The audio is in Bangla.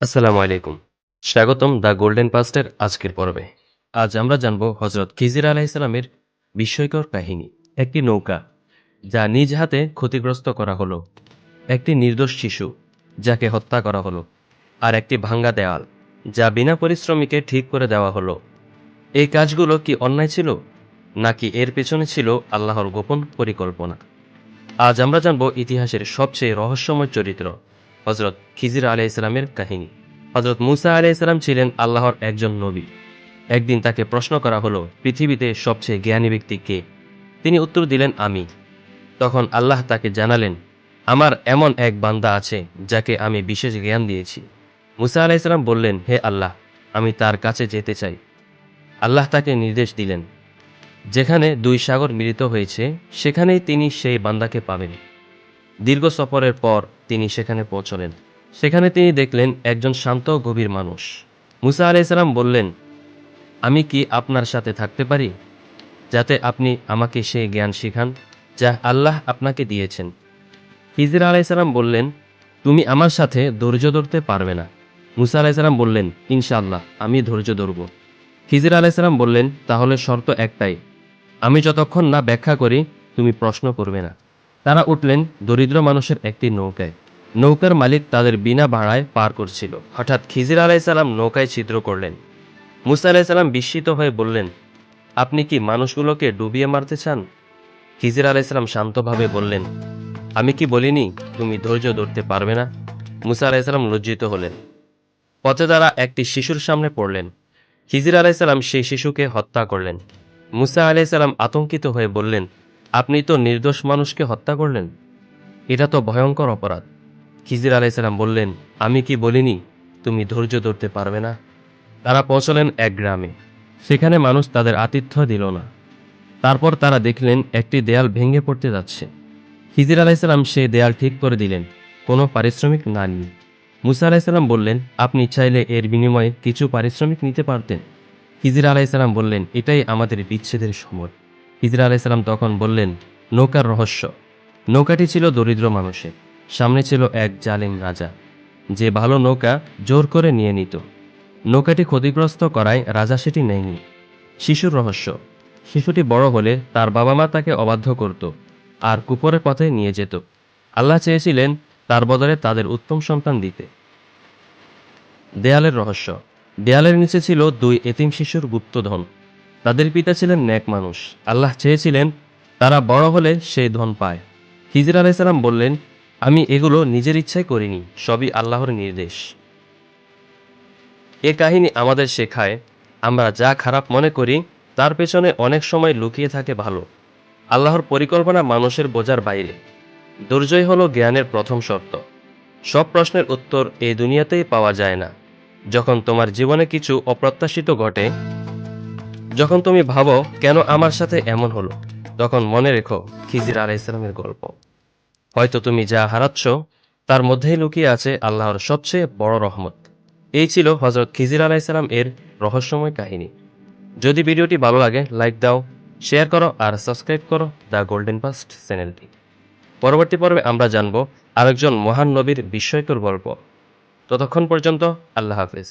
আসসালামু আলাইকুম। স্বাগতম দ্য গোল্ডেন পাস্টের আজকের পর্বে। আজ আমরা জানব হজরত খিজির আলাইহিসসালামের বিস্ময়কর কাহিনী। একটি নৌকা যা নিজ হাতে ক্ষতিগ্রস্ত করা হলো, একটি নির্দোষ শিশু যাকে হত্যা করা হলো, আর একটি ভাঙ্গা দেওয়াল যা বিনা পরিশ্রমিকে ঠিক করে দেওয়া হলো। এই কাজগুলো কি অন্যায় ছিল, নাকি এর পেছনে ছিল আল্লাহর গোপন পরিকল্পনা? আজ আমরা জানব ইতিহাসের সবচেয়ে রহস্যময় চরিত্র, হজরত খিজির আলাইহিসসালামের কাহিনী। হজরত মুসা আলাইহিসসালাম ছিলেন আল্লাহর একজন নবী। একদিন তাকে প্রশ্ন করা হলো, পৃথিবীতে সবচেয়ে জ্ঞানী ব্যক্তি কে? তিনি উত্তর দিলেন, আমি। তখন আল্লাহ তাকে জানালেন, আমার এমন এক বান্দা আছে যাকে আমি বিশেষ জ্ঞান দিয়েছি। মুসা আলাইহিসসালাম বললেন, হে আল্লাহ, আমি তার কাছে যেতে চাই। আল্লাহ তাকে নির্দেশ দিলেন, যেখানে দুই সাগর মিলিত হয়েছে সেখানেই তিনি সেই বান্দাকে পাবেন। দীর্ঘ সফরের পর তিনি সেখানে পৌঁছলেন। সেখানে তিনি দেখলেন একজন শান্ত গভীর মানুষ। মুসা আলাইহিসসালাম বললেন, আমি কি আপনার সাথে থাকতে পারি, যাতে আপনি আমাকে সেই জ্ঞান শিখান যা আল্লাহ আপনাকে দিয়েছেন? খিজির আলাইহিসসালাম বললেন, তুমি আমার সাথে ধৈর্য ধরতে পারবে না। মুসা আলাইহিসসালাম বললেন, ইনশাআল্লাহ আমি ধৈর্য ধরব। খিজির আলাইহিসসালাম বললেন, তাহলে শর্ত একটাই, আমি যতক্ষণ না ব্যাখ্যা করি তুমি প্রশ্ন করবে না। তারা উঠলেন দরিদ্র মানুষের একটি নৌকায়। নৌকার মালিক তাদের বিনা ভাড়ায় পার করছিল। হঠাৎ খিজির আলাইহিসসালাম নৌকায় ছিদ্র করলেন। মুসা আলাইহিসসালাম বিস্মিত হয়ে বললেন, আপনি কি মানুষগুলোকে ডুবিয়ে মারতে চান? খিজির আলাইহিসসালাম শান্তভাবে বললেন, আমি কি বলিনি তুমি ধৈর্য ধরতে পারবে না? মুসা আলাইহিসসালাম লজ্জিত হলেন। পথে তারা একটি শিশুর সামনে পড়লেন। খিজির আলাইহিসসালাম সেই শিশুকে হত্যা করলেন। মুসা আলাইহিসসালাম আতঙ্কিত হয়ে বললেন, আপনি তো নির্দোষ মানুষকে হত্যা করলেন। এটা তো ভয়ঙ্কর অপরাধ। খিজির আলাইহিসসালাম বললেন, আমি কি বলিনি তুমি ধৈর্য ধরতে পারবে না? তারা পৌঁছলেন এক গ্রামে। সেখানে মানুষ তাদের আতিথ্য দিল না। তারপর তারা দেখলেন একটি দেয়াল ভেঙে পড়তে যাচ্ছে। খিজির আলাইহিসসালাম সেই দেয়াল ঠিক করে দিলেন, কোনো পারিশ্রমিক না নিয়ে। মুসা আলাইহিসসালাম বললেন, আপনি চাইলে এর বিনিময়ে কিছু পারিশ্রমিক নিতে পারতেন। খিজির আলাইহিসসালাম বললেন, এটাই আমাদের বিচ্ছেদের সময়। খিজির আলাইহিসসালাম তখন বললেন, নৌকার রহস্য। নৌকাটি ছিল দরিদ্র মানুষের। সামনে ছিল এক জালিম রাজা, যে ভালো নৌকা জোর করে নিয়ে নিত। নৌকাটি ক্ষতিগ্রস্ত করায় রাজা সেটি নেয়নি। শিশুর রহস্য। শিশুটি বড় হলে তার বাবা মা তাকে অবাধ্য করত আর কুপরের পথে নিয়ে যেত। আল্লাহ চেয়েছিলেন তার বদলে তাদের উত্তম সন্তান দিতে। দেয়ালের রহস্য। দেয়ালের নিচে ছিল দুই এতিম শিশুর গুপ্তধন। তাদের পিতা ছিলেন নেক মানুষ। আল্লাহ চেয়েছিলেন তারা বড় হলে সেই ধন পায়। খিজির আলাইহিসসালাম বললেন, আমি এগুলো নিজের ইচ্ছায় করিনি, সবই আল্লাহর নির্দেশ। এ কাহিনী আমাদের শেখায়, আমরা যা খারাপ মনে করি তার পেছনে অনেক সময় লুকিয়ে থাকে ভালো। আল্লাহর পরিকল্পনা মানুষের বোঝার বাইরে। ধৈর্যই হলো জ্ঞানের প্রথম শর্ত। সব প্রশ্নের উত্তর এই দুনিয়াতেই পাওয়া যায় না। যখন তোমার জীবনে কিছু অপ্রত্যাশিত ঘটে, যখন তুমি ভাবো কেন আমার সাথে এমন হলো, তখন মনে রেখো খিজির আলাইহিসসালামের গল্প। হয়তো তুমি যা হারাচ্ছ তার মধ্যেই লুকিয়ে আছে আল্লাহর সবচেয়ে বড় রহমত। এই ছিল হজরত খিজির আলাইহিসসালাম এর রহস্যময় কাহিনী। যদি ভিডিওটি ভালো লাগে লাইক দাও, শেয়ার করো আর সাবস্ক্রাইব করো দ্য গোল্ডেন পাস্ট চ্যানেলটি। পরবর্তী পর্বে আমরা জানব আরেকজন মহান নবীর বিস্ময়কর গল্প। ততক্ষণ পর্যন্ত আল্লাহ হাফেজ।